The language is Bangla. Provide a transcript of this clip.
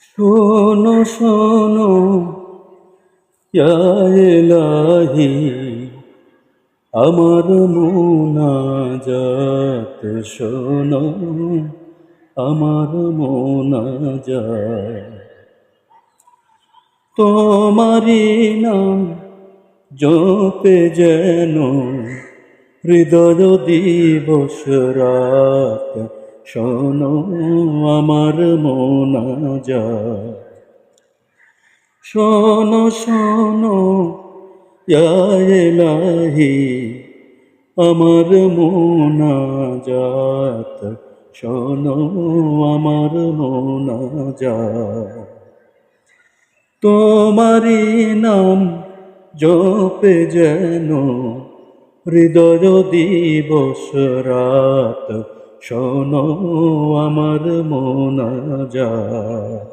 শোনো শোনো ইয়া ইলাহি আমার মুনাজাত শোনো আমার মুনাজাত তোমারি নাম জপে যেন হৃদয় দিবস রাত শোনো আমার মুনাজাত শোনো শোনো ইয়া ইলাহি আমার মুনাজাত শোনো আমার মুনাজাত তোমারি নাম জপে যেন হৃদয় দিবস রাত শোনো আমার মুনাজাত